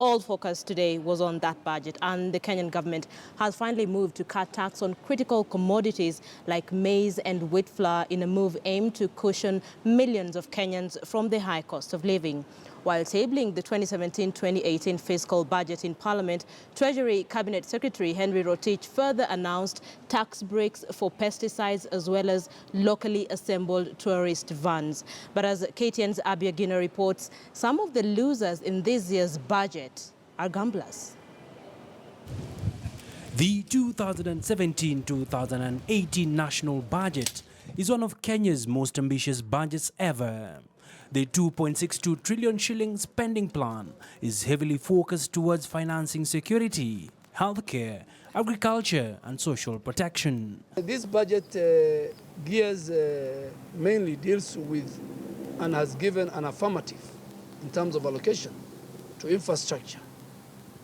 All focus today was on that budget, and the Kenyan government has finally moved to cut tax on critical commodities like maize and wheat flour in a move aimed to cushion millions of Kenyans from the high cost of living. While tabling the 2017-2018 fiscal budget in Parliament, Treasury Cabinet Secretary Henry Rotich further announced tax breaks for pesticides as well as locally assembled tourist vans. But as KTN's Abiagina reports, some of the losers in this year's budget are gamblers. The 2017-2018 national budget is one of Kenya's most ambitious budgets ever. The 2.62 trillion shilling spending plan is heavily focused towards financing security, healthcare, agriculture and social protection. This budget mainly deals with and has given an affirmative in terms of allocation to infrastructure,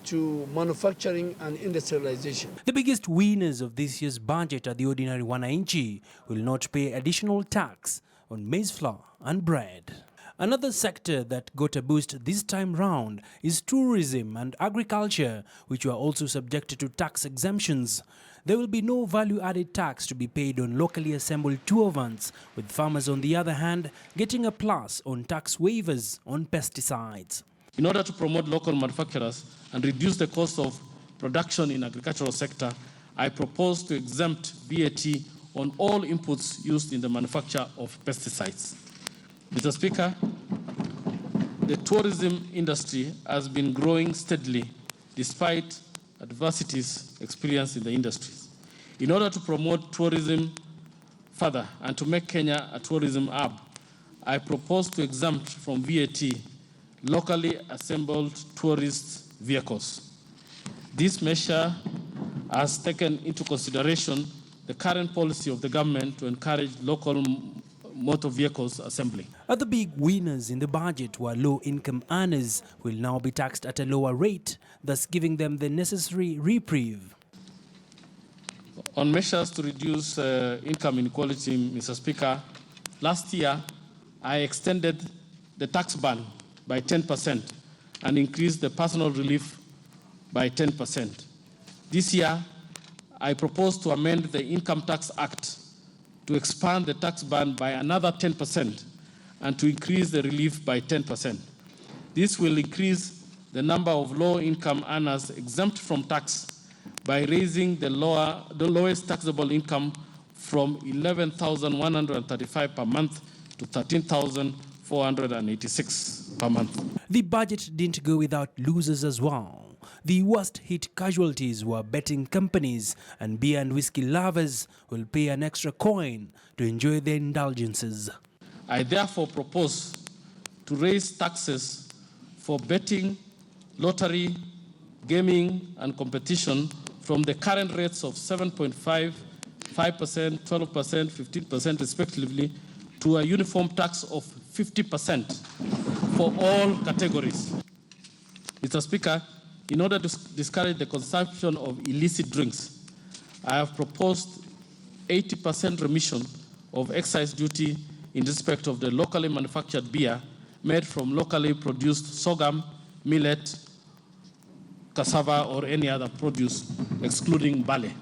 to manufacturing and industrialization. The biggest winners of this year's budget are the ordinary wananchi, who will not pay additional tax on maize flour and bread. Another sector that got a boost this time round is tourism and agriculture, which were also subjected to tax exemptions. There will be no value-added tax to be paid on locally assembled tour vans, with farmers on the other hand getting a plus on tax waivers on pesticides. In order to promote local manufacturers and reduce the cost of production in agricultural sector, I propose to exempt VAT on all inputs used in the manufacture of pesticides. Mr. Speaker, the tourism industry has been growing steadily despite adversities experienced in the industries. In order to promote tourism further and to make Kenya a tourism hub, I propose to exempt from VAT locally assembled tourist vehicles. This measure has taken into consideration the current policy of the government to encourage local motor vehicles assembly. Other big winners in the budget were low-income earners, who will now be taxed at a lower rate, thus giving them the necessary reprieve. On measures to reduce income inequality, Mr. Speaker, last year I extended the tax ban by 10% and increased the personal relief by 10%. This year, I propose to amend the Income Tax Act to expand the tax ban by another 10% and to increase the relief by 10%. This will increase the number of low-income earners exempt from tax by raising the lowest taxable income from 11,135 per month to 13,486 per month. The budget didn't go without losers as well. The worst hit casualties were betting companies, and beer and whiskey lovers will pay an extra coin to enjoy their indulgences. I therefore propose to raise taxes for betting, lottery, gaming and competition from the current rates of 7.5%, 5%, 12%, 15% respectively to a uniform tax of 50% for all categories. Mr. Speaker, in order to discourage the consumption of illicit drinks, I have proposed 80% remission of excise duty in respect of the locally manufactured beer made from locally produced sorghum, millet, cassava, or any other produce, excluding barley.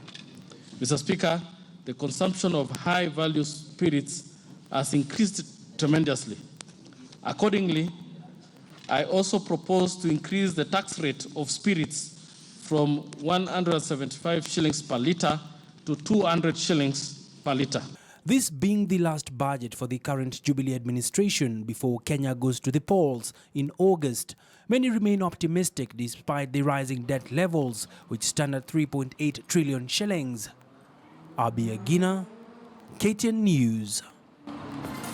Mr. Speaker, the consumption of high-value spirits has increased tremendously. Accordingly, I also propose to increase the tax rate of spirits from 175 shillings per litre to 200 shillings per litre. This being the last budget for the current Jubilee administration before Kenya goes to the polls in August, many remain optimistic despite the rising debt levels, which stand at 3.8 trillion shillings. Abiagina, KTN News.